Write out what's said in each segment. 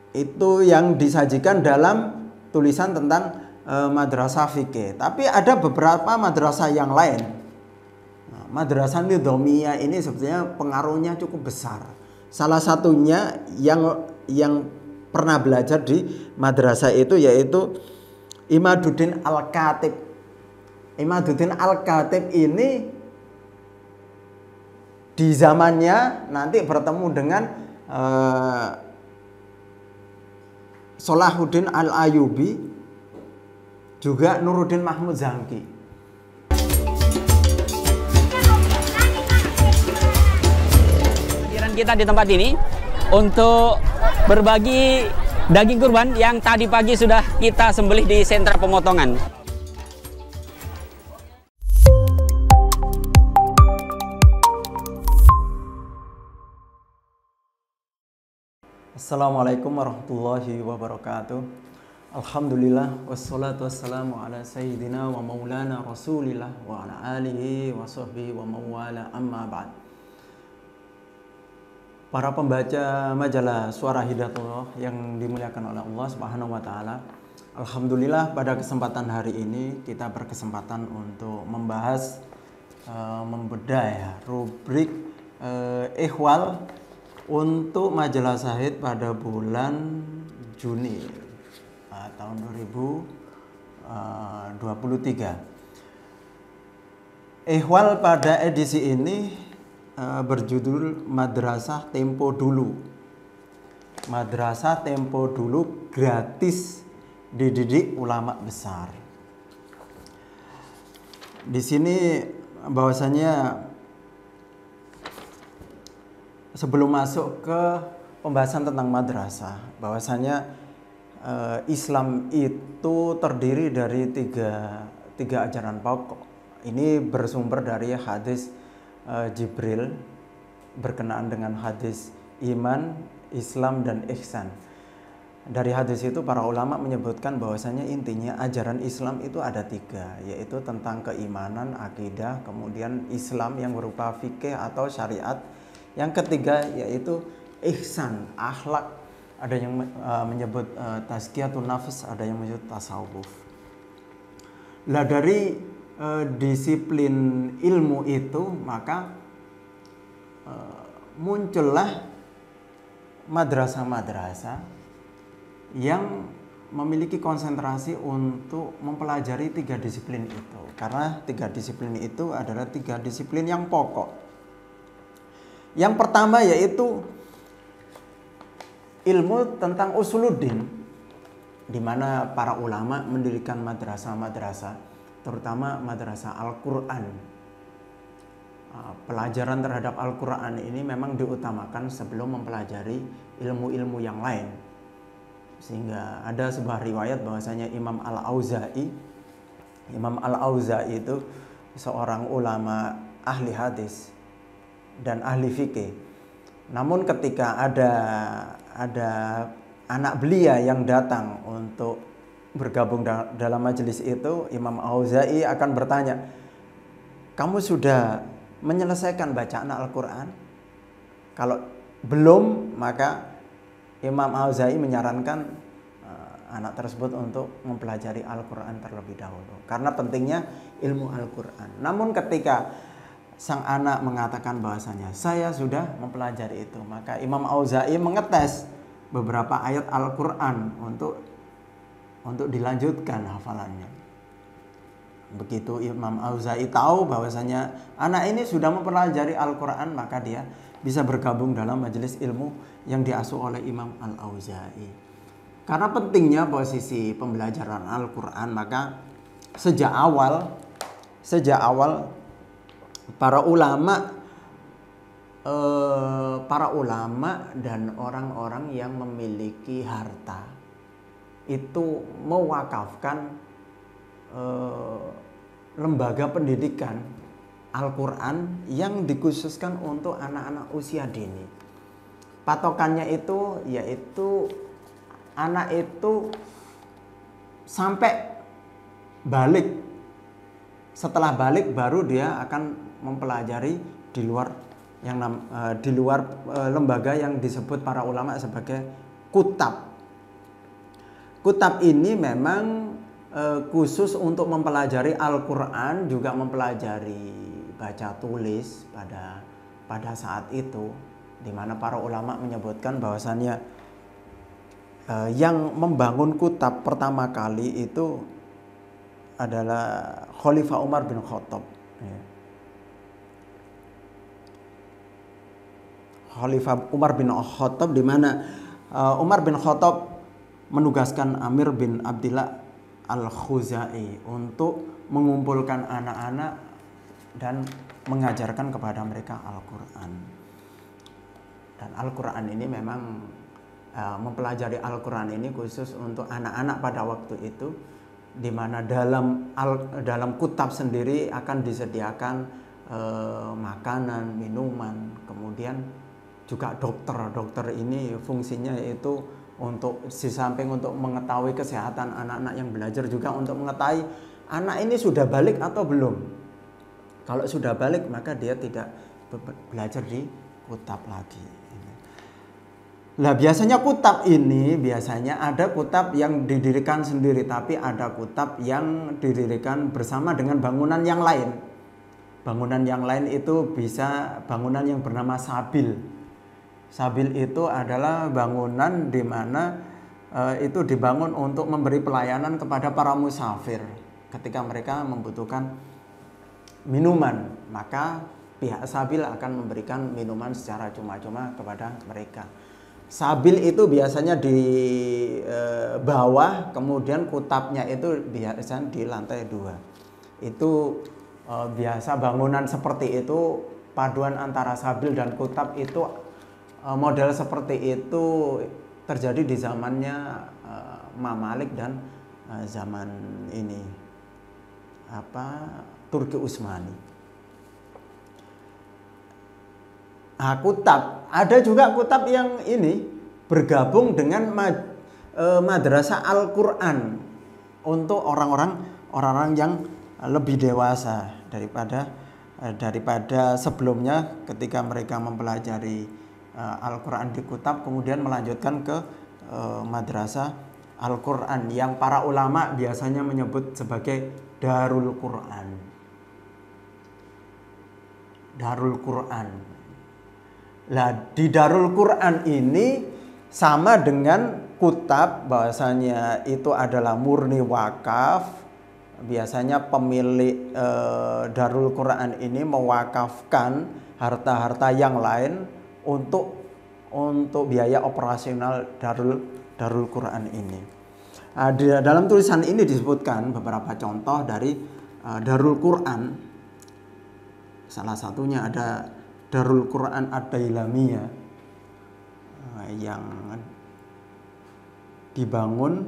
Itu yang disajikan dalam tulisan tentang madrasah fikih. Tapi ada beberapa madrasah yang lain. Nah, madrasah Nidhamiyah ini sebetulnya pengaruhnya cukup besar. Salah satunya yang pernah belajar di madrasah itu yaitu Imaduddin Al-Khatib. Imaduddin Al-Khatib ini di zamannya nanti bertemu dengan Salahuddin Al-Ayyubi, juga Nuruddin Mahmud Zangki. Hadiran kita di tempat ini untuk berbagi daging kurban yang tadi pagi sudah kita sembelih di sentra pemotongan. Assalamualaikum warahmatullahi wabarakatuh. Alhamdulillah wassalatu wassalamu ala sayyidina wa maulana rasulillah wa ala alihi wa sahbihi wa mawala amma ba'd. Para pembaca majalah Suara Hidayatullah yang dimuliakan oleh Allah Subhanahu wa taala. Alhamdulillah pada kesempatan hari ini kita berkesempatan untuk membahas membedah rubrik ihwal untuk majalah Syahid pada bulan Juni tahun 2023. Ihwal pada edisi ini berjudul Madrasah Tempo Dulu. Madrasah Tempo Dulu gratis dididik ulama besar. Di sini bahwasanya sebelum masuk ke pembahasan tentang madrasah, bahwasanya Islam itu terdiri dari tiga ajaran pokok. Ini bersumber dari hadis Jibril berkenaan dengan hadis iman, Islam, dan ihsan. Dari hadis itu para ulama menyebutkan bahwasanya intinya ajaran Islam itu ada tiga, yaitu tentang keimanan, akidah, kemudian Islam yang berupa fikih atau syariat. Yang ketiga yaitu ihsan, akhlak. Ada yang menyebut tazkiyatun nafs, ada yang menyebut tasawuf. Lah dari disiplin ilmu itu maka muncullah madrasah-madrasah yang memiliki konsentrasi untuk mempelajari tiga disiplin itu. Karena tiga disiplin itu adalah tiga disiplin yang pokok. Yang pertama yaitu ilmu tentang usuluddin, di mana para ulama mendirikan madrasah-madrasah, terutama madrasah Al-Quran. Pelajaran terhadap Al-Quran ini memang diutamakan sebelum mempelajari ilmu-ilmu yang lain. Sehingga ada sebuah riwayat bahwasanya Imam Al-Auza'i itu seorang ulama ahli hadis dan ahli fikih. Namun ketika ada anak belia yang datang untuk bergabung dalam majelis itu, Imam Auza'i akan bertanya, "Kamu sudah menyelesaikan bacaan Al-Quran?" Kalau belum, maka Imam Auza'i menyarankan anak tersebut untuk mempelajari Al-Quran terlebih dahulu, karena pentingnya ilmu Al-Quran. Namun ketika sang anak mengatakan bahwasanya saya sudah mempelajari itu, maka Imam Auza'i mengetes beberapa ayat Al-Quran untuk dilanjutkan hafalannya. Begitu Imam Auza'i tahu bahwasanya anak ini sudah mempelajari Al-Quran, maka dia bisa bergabung dalam majelis ilmu yang diasuh oleh Imam Al-Auza'i. Karena pentingnya posisi pembelajaran Al-Quran, maka sejak awal para ulama dan orang-orang yang memiliki harta itu mewakafkan lembaga pendidikan Al-Quran yang dikhususkan untuk anak-anak usia dini. Patokannya itu yaitu anak itu sampai balik. Setelah balik baru dia akan mempelajari di luar lembaga yang disebut para ulama sebagai kutab. Kutab ini memang khusus untuk mempelajari Al-Quran, juga mempelajari baca tulis pada saat itu, di mana para ulama menyebutkan bahwasannya yang membangun kutab pertama kali itu adalah Khalifah Umar bin Khattab. Khalifah Umar bin Khattab, di mana Umar bin Khattab menugaskan Amir bin Abdillah Al-Khuzai untuk mengumpulkan anak-anak dan mengajarkan kepada mereka Al-Quran. Dan Al-Quran ini memang mempelajari Al-Quran ini khusus untuk anak-anak pada waktu itu, di mana dalam kutab sendiri akan disediakan makanan, minuman, kemudian juga dokter ini fungsinya itu untuk di samping untuk mengetahui kesehatan anak-anak yang belajar, juga untuk mengetahui anak ini sudah balik atau belum. Kalau sudah balik maka dia tidak belajar di kutab lagi. Nah, biasanya kutab ini ada kutab yang didirikan sendiri, tapi ada kutab yang didirikan bersama dengan bangunan yang lain. Bangunan yang lain itu bisa bangunan yang bernama sabil. Sabil itu adalah bangunan di mana itu dibangun untuk memberi pelayanan kepada para musafir ketika mereka membutuhkan minuman, maka pihak sabil akan memberikan minuman secara cuma-cuma kepada mereka. Sabil itu biasanya di bawah, kemudian kutabnya itu biasanya di lantai 2. Itu biasa bangunan seperti itu, paduan antara sabil dan kutab itu model seperti itu terjadi di zamannya Mamalik dan zaman ini Turki Utsmani. Kutab, ada juga kutab yang ini bergabung dengan madrasah Al-Quran untuk orang-orang yang lebih dewasa daripada sebelumnya, ketika mereka mempelajari Al-Quran di kutab kemudian melanjutkan ke madrasah Al-Quran yang para ulama biasanya menyebut sebagai Darul Quran. Darul Quran. Nah, di Darul Quran ini sama dengan kutab, bahwasanya itu adalah murni wakaf. Biasanya pemilik Darul Quran ini mewakafkan harta-harta yang lain untuk biaya operasional Darul Quran ini. Dalam tulisan ini disebutkan beberapa contoh dari Darul Quran. Salah satunya ada Darul Quran Ad-Dailamiyah yang dibangun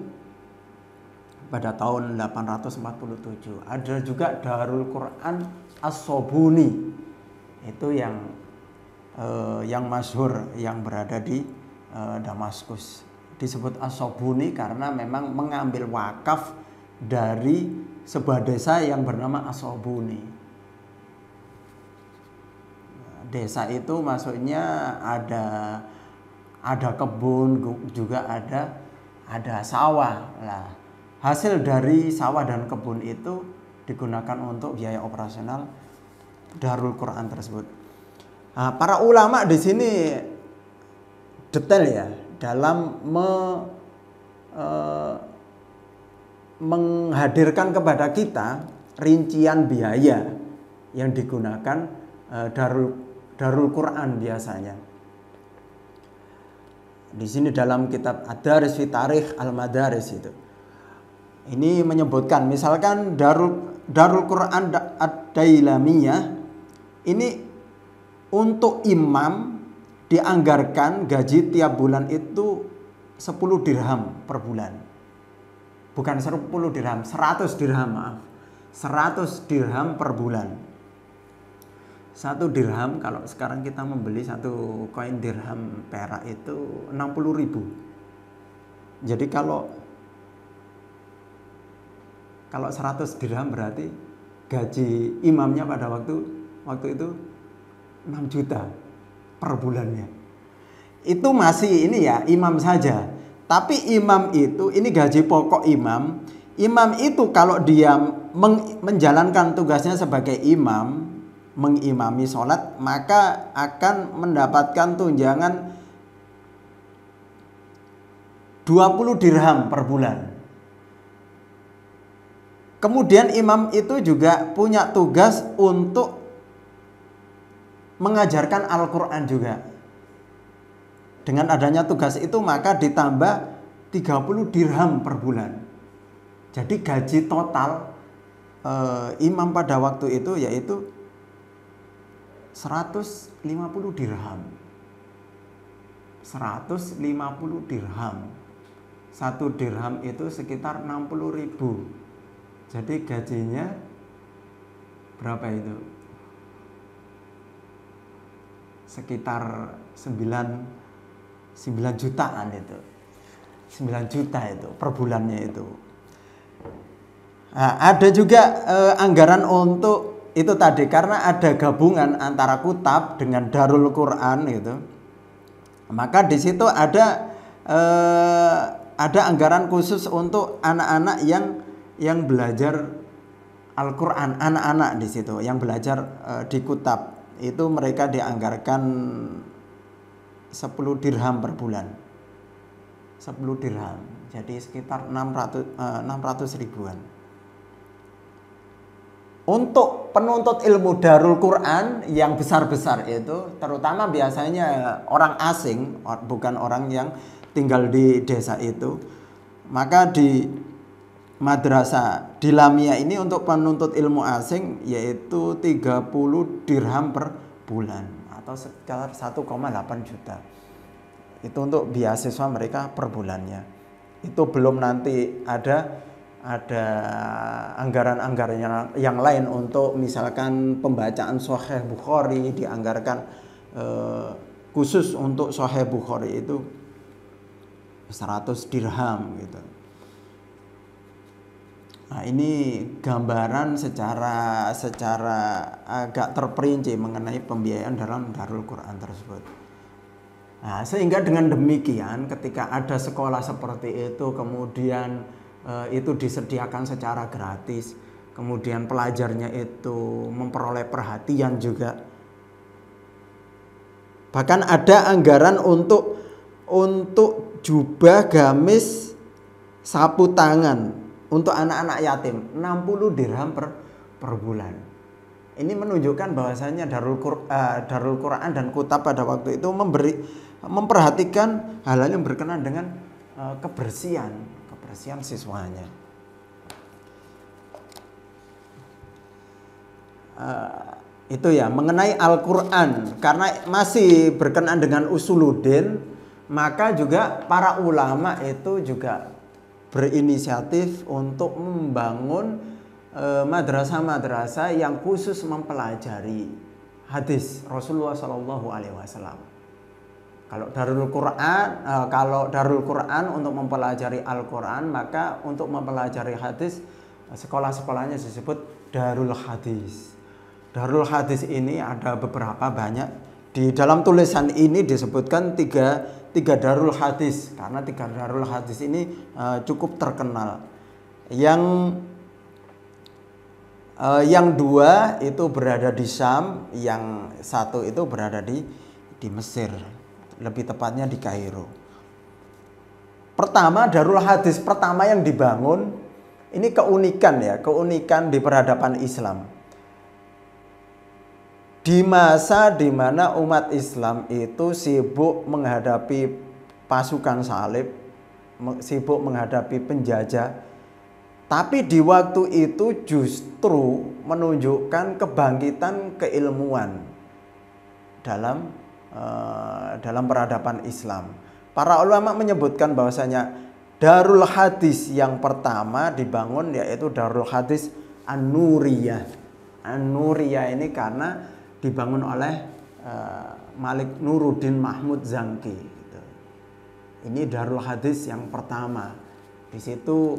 pada tahun 847. Ada juga Darul Quran As-Sobuni, itu yang masyhur, yang berada di Damaskus. Disebut As-Sobuni karena memang mengambil wakaf dari sebuah desa yang bernama As-Sobuni. Desa itu maksudnya ada kebun, juga ada sawah. Nah, hasil dari sawah dan kebun itu digunakan untuk biaya operasional Darul Quran tersebut. Nah, para ulama di sini detail ya dalam menghadirkan kepada kita rincian biaya yang digunakan Darul Quran biasanya. Di sini dalam kitab Ad-Daris fi Tarikh Al-Madaris itu. Ini menyebutkan misalkan Darul Quran Ad-Dailamiyah ini untuk imam dianggarkan gaji tiap bulan itu 10 dirham per bulan. Bukan 10 dirham, 100 dirham, maaf. 100 dirham per bulan. 1 dirham kalau sekarang kita membeli 1 koin dirham perak itu 60.000. Jadi kalau 100 dirham berarti gaji imamnya pada waktu itu 6 juta per bulannya. Itu masih ini ya imam saja. Tapi imam itu, ini gaji pokok imam. Imam itu kalau dia menjalankan tugasnya sebagai imam, mengimami sholat, maka akan mendapatkan tunjangan 20 dirham per bulan. Kemudian imam itu juga punya tugas untuk mengajarkan Al-Quran juga. Dengan adanya tugas itu maka ditambah 30 dirham per bulan. Jadi gaji total imam pada waktu itu yaitu 150 dirham. 150 dirham. 1 dirham itu sekitar 60.000. Jadi gajinya berapa itu? Sekitar 9 jutaan itu. 9 juta itu per bulannya itu. Nah, ada juga anggaran untuk itu tadi karena ada gabungan antara Kutab dengan Darul Quran gitu. Maka di situ ada anggaran khusus untuk anak-anak yang belajar Al-Quran, anak-anak di situ yang belajar di Kutab itu mereka dianggarkan 10 dirham per bulan. 10 dirham. Jadi sekitar 600 ribuan. Untuk penuntut ilmu Darul Quran yang besar-besar itu terutama biasanya orang asing, bukan orang yang tinggal di desa itu. Maka di madrasah di Lamia ini untuk penuntut ilmu asing yaitu 30 dirham per bulan atau sekitar 1,8 juta. Itu untuk beasiswa mereka per bulannya. Itu belum nanti ada anggaran-anggaran yang lain untuk misalkan pembacaan Sahih Bukhari dianggarkan khusus untuk Sahih Bukhari itu 100 dirham gitu. Nah, ini gambaran secara agak terperinci mengenai pembiayaan dalam Darul Quran tersebut. Nah, sehingga dengan demikian ketika ada sekolah seperti itu kemudian itu disediakan secara gratis, kemudian pelajarnya itu memperoleh perhatian juga. Bahkan ada anggaran untuk jubah, gamis, sapu tangan untuk anak-anak yatim 60 dirham per bulan. Ini menunjukkan bahwasanya Darul Quran dan Kutab pada waktu itu memperhatikan hal-hal yang berkenaan dengan kebersihan siswanya. Itu ya mengenai Al-Quran, karena masih berkenaan dengan usuluddin, maka juga para ulama itu juga berinisiatif untuk membangun madrasah-madrasah yang khusus mempelajari hadis Rasulullah SAW. Kalau Darul Quran untuk mempelajari Al-Quran, maka untuk mempelajari hadis sekolah-sekolahnya disebut Darul Hadis. Darul Hadis ini ada beberapa banyak. Di dalam tulisan ini disebutkan tiga Darul Hadis karena 3 Darul Hadis ini cukup terkenal. Yang 2 itu berada di Syam, yang 1 itu berada di Mesir, lebih tepatnya di Kairo. Pertama, Darul Hadis pertama yang dibangun ini keunikan di peradaban Islam. Di masa di mana umat Islam itu sibuk menghadapi pasukan salib, sibuk menghadapi penjajah, tapi di waktu itu justru menunjukkan kebangkitan keilmuan dalam peradaban Islam. Para ulama menyebutkan bahwasanya Darul Hadis yang pertama dibangun yaitu Darul Hadis An-Nuriyah. An-Nuriyah ini karena dibangun oleh Malik Nuruddin Mahmud Zangki. Gitu. Ini Darul Hadis yang pertama. Di situ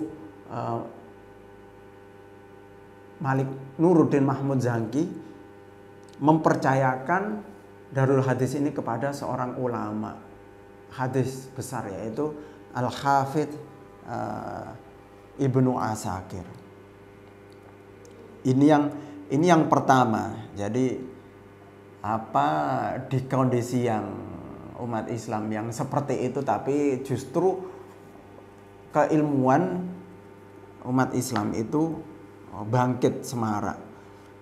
Malik Nuruddin Mahmud Zangki mempercayakan Darul Hadis ini kepada seorang ulama hadis besar yaitu Al-Hafidz Ibnu Asakir. Ini yang pertama. Jadi di kondisi yang umat Islam yang seperti itu, tapi justru keilmuan umat Islam itu bangkit semarak.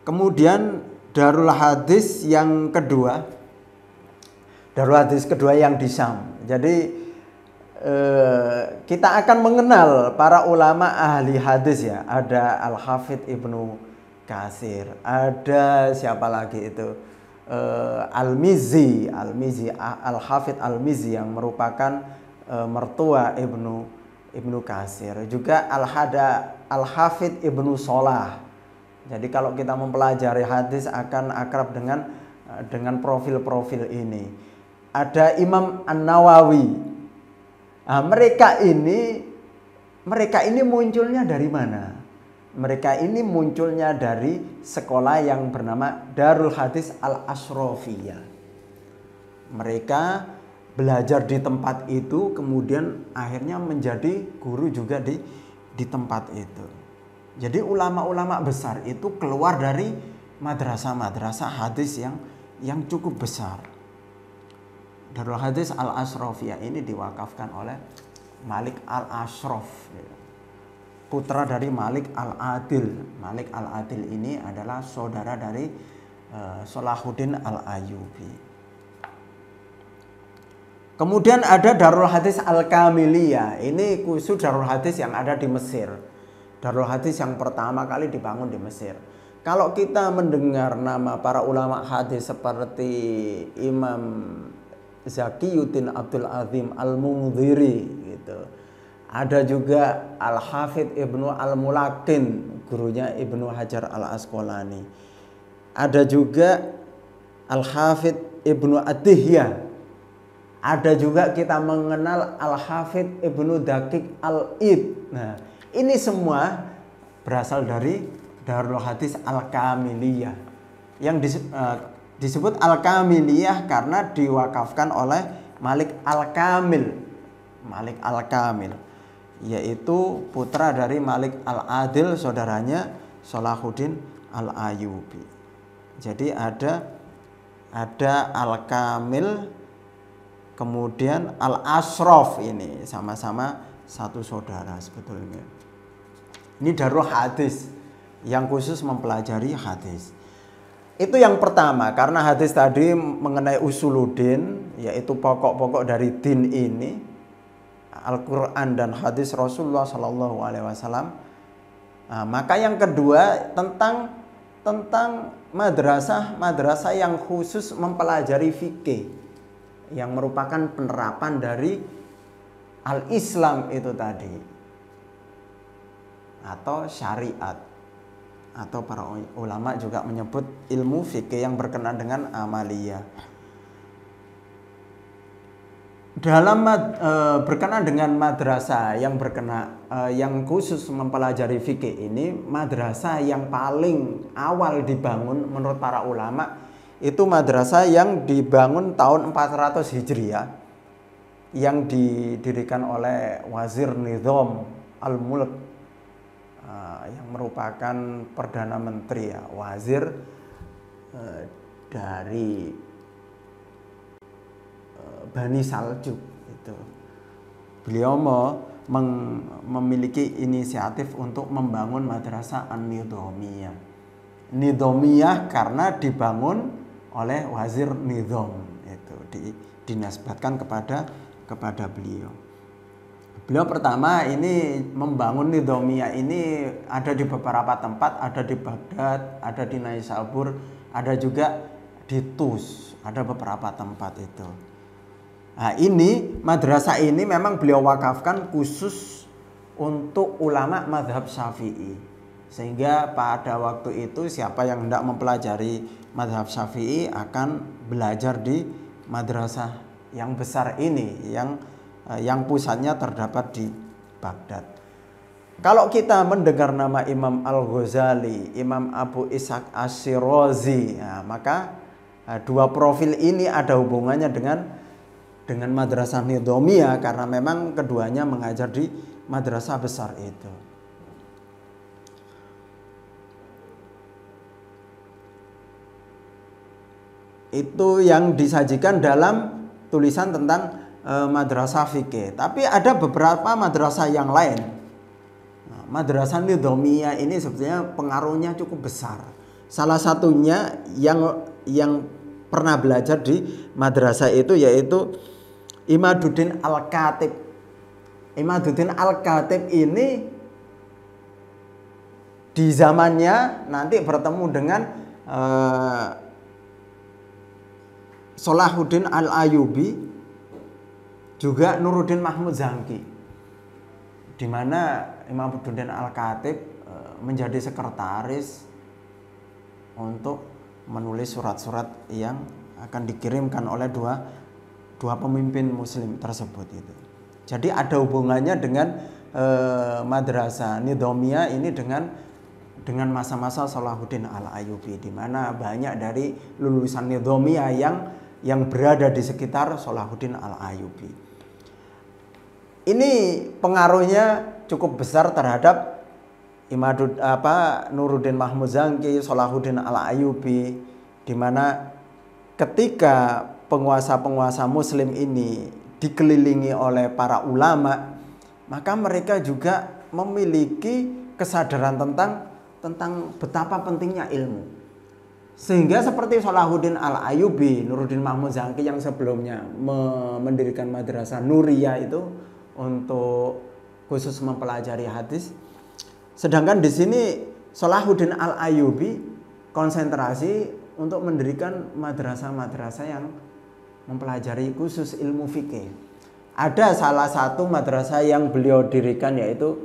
Kemudian Darul Hadis yang kedua, Darul Hadis kedua yang di Syam. Jadi kita akan mengenal para ulama ahli hadis ya. Ada Al-Hafidz Ibnu Katsir, ada siapa lagi itu? Al-Mizzi, Al-Hafidz Al-Mizzi yang merupakan mertua Ibnu Katsir. Juga Al-Hafidz Ibnu Shalah. Jadi kalau kita mempelajari hadis akan akrab dengan profil-profil ini. Ada Imam An-Nawawi. Nah, mereka ini munculnya dari mana? Mereka ini munculnya dari sekolah yang bernama Darul Hadis Al-Ashrafiyah. Mereka belajar di tempat itu, kemudian akhirnya menjadi guru juga di tempat itu. Jadi ulama-ulama besar itu keluar dari madrasah-madrasah hadis yang cukup besar. Darul Hadis Al-Ashrafiyah ini diwakafkan oleh Malik Al-Ashraf, putra dari Malik Al-Adil. Malik Al-Adil ini adalah saudara dari Salahuddin Al-Ayyubi. Kemudian ada Darul Hadis Al-Kamiliyah. Ini khusus Darul Hadis yang ada di Mesir. Darul Hadis yang pertama kali dibangun di Mesir. Kalau kita mendengar nama para ulama hadis seperti Imam Zakiyuddin Abdul Azim Al-Mundhiri gitu. Ada juga Al-Hafidz Ibnu Al-Mulakin, gurunya Ibnu Hajar Al-Asqalani. Ada juga Al-Hafidz Ibnu At-Tihyah. Ada juga kita mengenal Al-Hafidz Ibnu Daqiq Al-Id. Nah, ini semua berasal dari Darul Hadis Al-Kamiliyah. Yang disebut Al-Kamiliyah karena diwakafkan oleh Malik Al-Kamil. Malik Al-Kamil, yaitu putra dari Malik Al-Adil, saudaranya Salahuddin Al-Ayyubi. Jadi ada Al-Kamil, kemudian Al-Ashraf, ini sama-sama satu saudara sebetulnya. Ini Darul Hadis yang khusus mempelajari hadis. Itu yang pertama, karena hadis tadi mengenai usuluddin, yaitu pokok-pokok dari din ini, Al-Quran dan hadis Rasulullah SAW. Nah, maka yang kedua tentang madrasah yang khusus mempelajari fikih, yang merupakan penerapan dari al-Islam itu tadi, atau syariat. Atau para ulama juga menyebut ilmu fikih yang berkenaan dengan amaliyah. Dalam berkenaan dengan madrasah yang khusus mempelajari fikih ini, madrasah yang paling awal dibangun menurut para ulama itu madrasah yang dibangun tahun 400 Hijriah, yang didirikan oleh Wazir Nizam Al-Mulk, yang merupakan Perdana Menteri ya, wazir dari Bani Saljuk itu. Beliau memiliki inisiatif untuk membangun madrasah An-Nidhamiyah. Nidhamiyah karena dibangun oleh Wazir Nizam, itu dinasbatkan kepada beliau. Beliau pertama ini membangun Nidhamiyah ini ada di beberapa tempat, ada di Baghdad, ada di Naisabur, ada juga di Tus, ada beberapa tempat itu. Nah, ini madrasah ini memang beliau wakafkan khusus untuk ulama mazhab Syafi'i. Sehingga pada waktu itu siapa yang hendak mempelajari mazhab Syafi'i akan belajar di madrasah yang besar ini, yang pusatnya terdapat di Baghdad. Kalau kita mendengar nama Imam Al-Ghazali, Imam Abu Ishaq Ash-Shirazi, maka dua profil ini ada hubungannya dengan dengan madrasah Nidhamiyah karena memang keduanya mengajar di madrasah besar itu. Itu yang disajikan dalam tulisan tentang madrasah fikih. Tapi ada beberapa madrasah yang lain. Nah, madrasah Nidhamiyah ini sebetulnya pengaruhnya cukup besar. Salah satunya yang pernah belajar di madrasah itu yaitu Imaduddin Al-Khatib. Imaduddin Al-Khatib ini di zamannya nanti bertemu dengan Salahuddin Al-Ayyubi, juga Nuruddin Mahmud Zangki, di mana Imaduddin Al-Khatib menjadi sekretaris untuk menulis surat-surat yang akan dikirimkan oleh dua pemimpin muslim tersebut itu. Jadi ada hubungannya dengan madrasah Nidhamiyah ini dengan masa-masa Salahuddin Al-Ayyubi, di mana banyak dari lulusan Nidhamiyah yang berada di sekitar Salahuddin Al-Ayyubi. Ini pengaruhnya cukup besar terhadap Nuruddin Mahmud Zangki, Salahuddin Al-Ayyubi, di mana ketika penguasa-penguasa muslim ini dikelilingi oleh para ulama, maka mereka juga memiliki kesadaran tentang betapa pentingnya ilmu. Sehingga seperti Salahuddin Al-Ayyubi, Nuruddin Mahmud Zangki yang sebelumnya mendirikan madrasah Nuriyah itu untuk khusus mempelajari hadis. Sedangkan di sini Salahuddin Al-Ayyubi konsentrasi untuk mendirikan madrasah-madrasah yang mempelajari khusus ilmu fikih. Ada salah satu madrasah yang beliau dirikan yaitu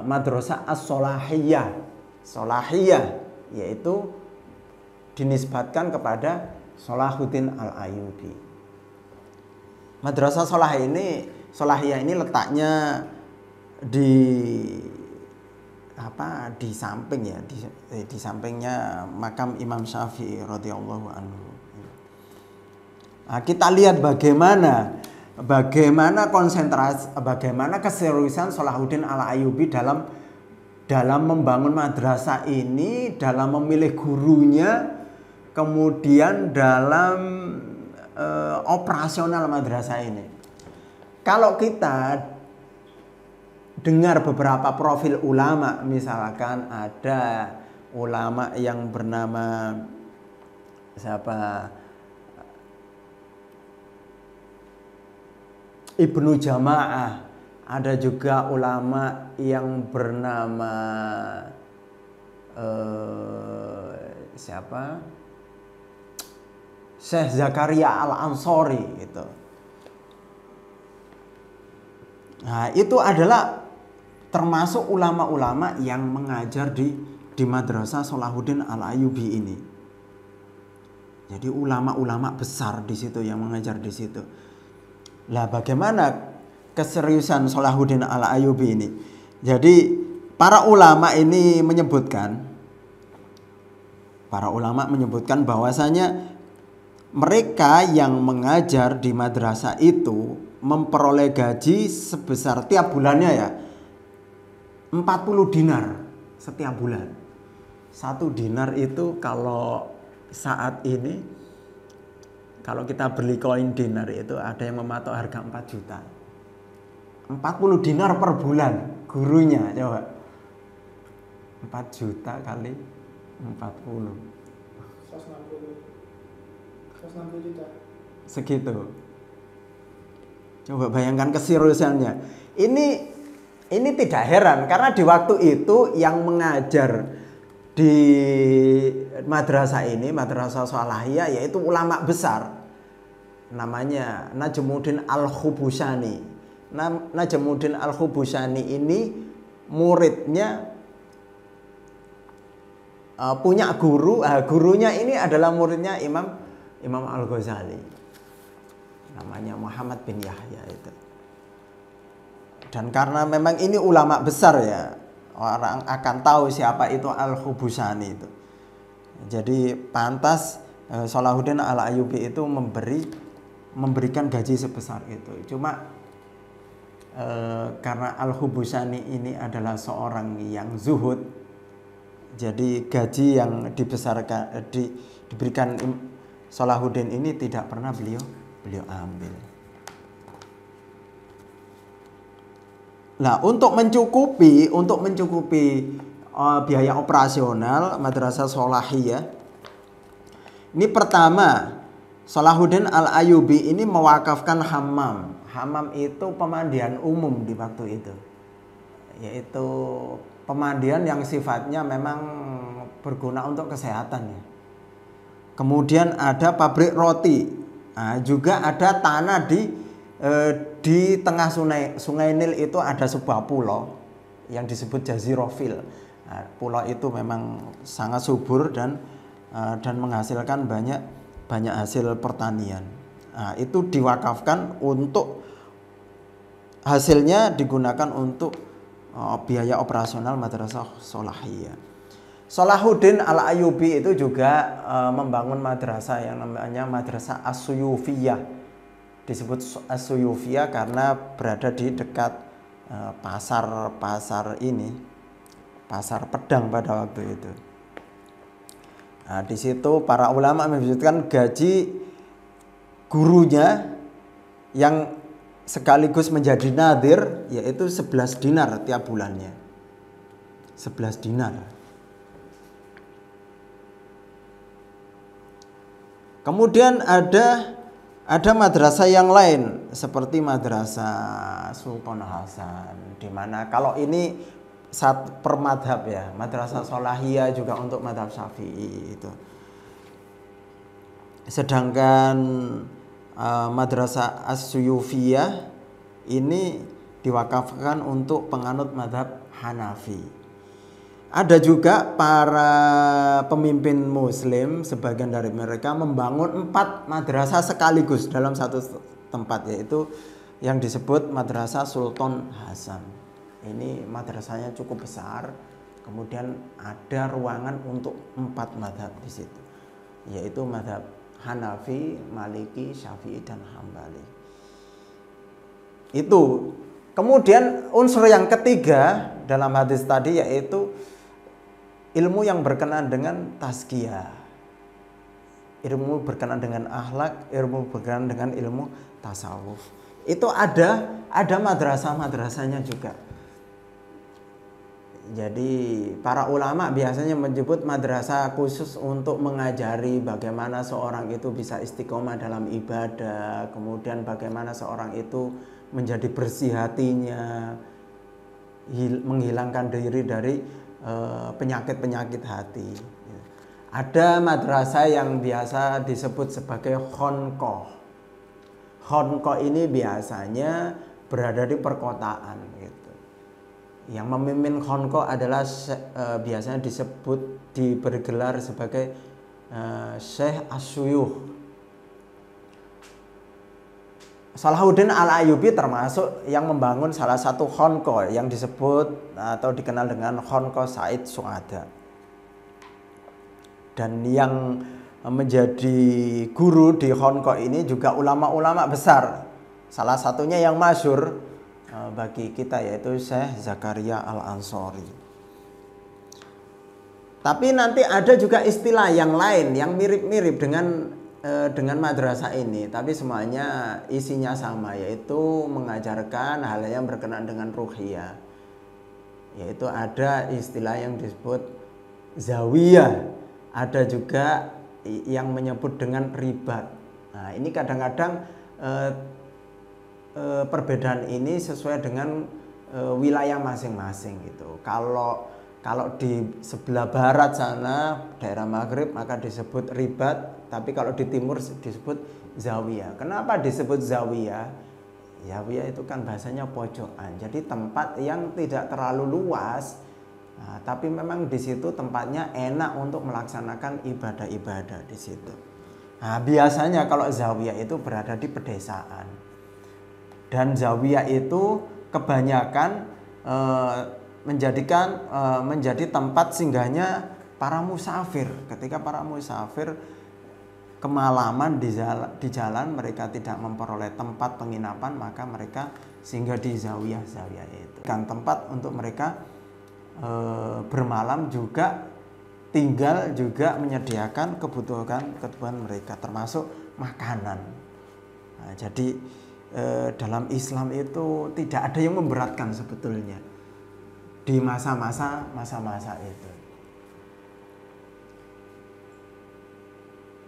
Madrasah As-Solahiyah. Solahiyah yaitu dinisbatkan kepada Salahuddin Al-Ayyubi. Madrasah Solahiyah ini letaknya di samping ya, di sampingnya makam Imam Syafi'i radhiyallahu anhu. Nah, kita lihat bagaimana konsentrasi, bagaimana keseriusan Salahuddin Al-Ayyubi dalam membangun madrasah ini, dalam memilih gurunya, kemudian dalam operasional madrasah ini. Kalau kita dengar beberapa profil ulama, misalkan ada ulama yang bernama Ibnu Jama'ah, ada juga ulama yang bernama Syekh Zakaria Al-Ansori gitu. Nah, itu adalah termasuk ulama-ulama yang mengajar di madrasah Salahuddin Al-Ayyubi ini. Jadi ulama-ulama besar di situ yang mengajar di situ. Lah bagaimana keseriusan Salahuddin Al-Ayyubi ini? Jadi para ulama ini menyebutkan bahwasanya mereka yang mengajar di madrasah itu memperoleh gaji sebesar tiap bulannya ya 40 dinar setiap bulan. 1 dinar itu kalau saat ini, kalau kita beli koin dinar itu ada yang mematok harga 4 juta. 40 dinar per bulan gurunya, coba. 4 juta kali 40. 160 juta. Segitu. Coba bayangkan keseriusannya. Ini tidak heran karena di waktu itu yang mengajar di madrasah ini, Madrasah Solahiyah, yaitu ulama besar. Namanya Najmuddin Al-Khubusani. Najmuddin Al-Khubusani ini muridnya punya guru. Gurunya ini adalah muridnya Imam Al-Ghazali. Namanya Muhammad bin Yahya itu. Dan karena memang ini ulama besar ya, orang akan tahu siapa itu Al-Khubusani itu. Jadi pantas Salahuddin Al-Ayyubi itu memberikan gaji sebesar itu. Cuma karena Al-Hubusani ini adalah seorang yang zuhud, jadi gaji yang diberikan Salahuddin ini tidak pernah beliau ambil. Nah, untuk mencukupi biaya operasional Madrasah Sholahiyah, ini pertama Salahuddin Al-Ayyubi ini mewakafkan hammam. Hammam itu pemandian umum di waktu itu, yaitu pemandian yang sifatnya memang berguna untuk kesehatan ya. Kemudian ada pabrik roti, nah, juga ada tanah di tengah sungai Nil itu ada sebuah pulau yang disebut Jazirofil. Nah, pulau itu memang sangat subur dan menghasilkan banyak hasil pertanian. Nah, itu diwakafkan untuk hasilnya digunakan untuk biaya operasional Madrasah Sholahiyah. Salahuddin Al-Ayyubi itu juga membangun madrasah yang namanya Madrasah As-Suyufiyah. Disebut As-Suyufiyah karena berada di dekat pasar pedang pada waktu itu. Nah, di situ para ulama menyebutkan gaji gurunya yang sekaligus menjadi nadir yaitu 11 dinar tiap bulannya. 11 dinar. Kemudian ada madrasah yang lain seperti Madrasah Sultan Hasan, di mana kalau ini per madhab ya, Madrasah Sholahiyah juga untuk madhab Syafi'i itu. Sedangkan Madrasah As-Suyufiyah ini diwakafkan untuk penganut madhab Hanafi. Ada juga para pemimpin muslim, sebagian dari mereka membangun 4 madrasah sekaligus dalam satu tempat, yaitu yang disebut Madrasah Sultan Hasan. Ini madrasahnya cukup besar, kemudian ada ruangan untuk 4 madhab di situ, yaitu madhab Hanafi, Maliki, Syafi'i, dan Hambali. Itu. Kemudian unsur yang ketiga dalam hadis tadi yaitu ilmu yang berkenaan dengan tazkiyah, ilmu berkenaan dengan akhlak, ilmu berkenaan dengan ilmu tasawuf. Itu ada madrasah-madrasahnya juga. Jadi para ulama biasanya menyebut madrasah khusus untuk mengajari bagaimana seorang itu bisa istiqomah dalam ibadah, kemudian bagaimana seorang itu menjadi bersih hatinya, menghilangkan diri dari penyakit-penyakit hati. Ada madrasah yang biasa disebut sebagai khonqoh. Khonqoh ini biasanya berada di perkotaan gitu. Yang memimpin khonqoh adalah biasanya diberi gelar sebagai Syekh As-Suyuh. Salahuddin Al-Ayyubi termasuk yang membangun salah satu khonqoh yang disebut atau dikenal dengan Khonqoh Said Su'ada. Dan yang menjadi guru di khonqoh ini juga ulama-ulama besar. Salah satunya yang masyhur bagi kita yaitu Syekh Zakaria Al-Ansori. Tapi nanti ada juga istilah yang lain yang mirip-mirip dengan madrasah ini, tapi semuanya isinya sama, yaitu mengajarkan hal yang berkenaan dengan ruhiyah. Yaitu ada istilah yang disebut zawiyah, ada juga yang menyebut dengan ribat. Nah, ini kadang-kadang perbedaan ini sesuai dengan wilayah masing-masing gitu. Kalau di sebelah barat sana, daerah Maghrib, maka disebut ribat. Tapi kalau di timur disebut zawiyah. Kenapa disebut zawiyah? Zawiyah itu kan bahasanya pojokan. Jadi tempat yang tidak terlalu luas. Nah, tapi memang di situ tempatnya enak untuk melaksanakan ibadah-ibadah di situ. Nah, biasanya kalau zawiyah itu berada di pedesaan. Dan zawiyah itu kebanyakan menjadi tempat singgahnya para musafir. Ketika para musafir kemalaman di jalan, mereka tidak memperoleh tempat penginapan, maka mereka singgah di zawiyah-zawiyah itu. Kan tempat untuk mereka bermalam, juga tinggal, juga menyediakan kebutuhan mereka termasuk makanan. Nah, jadi dalam Islam itu tidak ada yang memberatkan sebetulnya di masa-masa itu.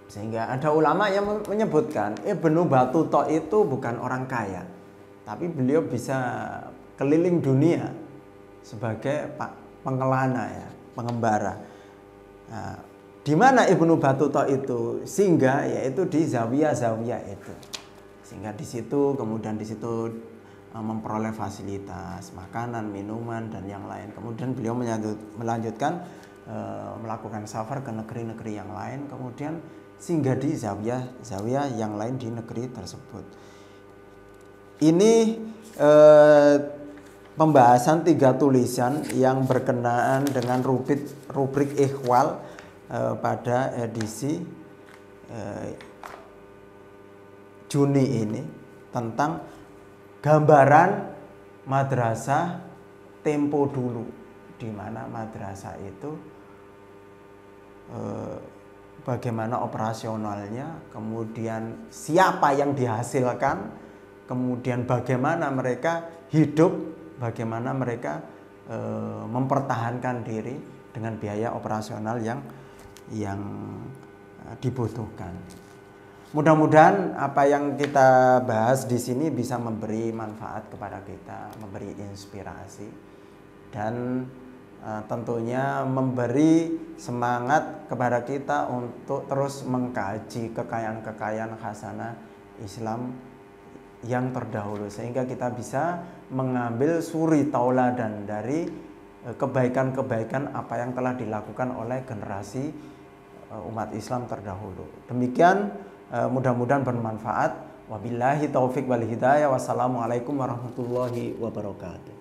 Sehingga ada ulama yang menyebutkan Ibnu Battuta itu bukan orang kaya, tapi beliau bisa keliling dunia sebagai pengelana, ya, pengembara. Nah, di mana Ibnu Battuta itu singgah, yaitu di zawiyah-zawiyah itu. Sehingga di situ, kemudian di situ memperoleh fasilitas makanan, minuman, dan yang lain. Kemudian beliau melanjutkan melakukan safar ke negeri-negeri yang lain, kemudian singgah di zawiyah yang lain di negeri tersebut. Ini pembahasan 3 tulisan yang berkenaan dengan rubrik ikhwal pada edisi Juni ini, tentang gambaran madrasah tempo dulu, di mana madrasah itu bagaimana operasionalnya, kemudian siapa yang dihasilkan, kemudian bagaimana mereka hidup, bagaimana mereka mempertahankan diri dengan biaya operasional yang dibutuhkan. Mudah-mudahan apa yang kita bahas di sini bisa memberi manfaat kepada kita, memberi inspirasi, dan tentunya memberi semangat kepada kita untuk terus mengkaji kekayaan-kekayaan khasanah Islam yang terdahulu, sehingga kita bisa mengambil suri tauladan dari kebaikan-kebaikan apa yang telah dilakukan oleh generasi umat Islam terdahulu. Demikian, mudah-mudahan bermanfaat. Wabillahi taufik wal hidayah. Wassalamualaikum warahmatullahi wabarakatuh.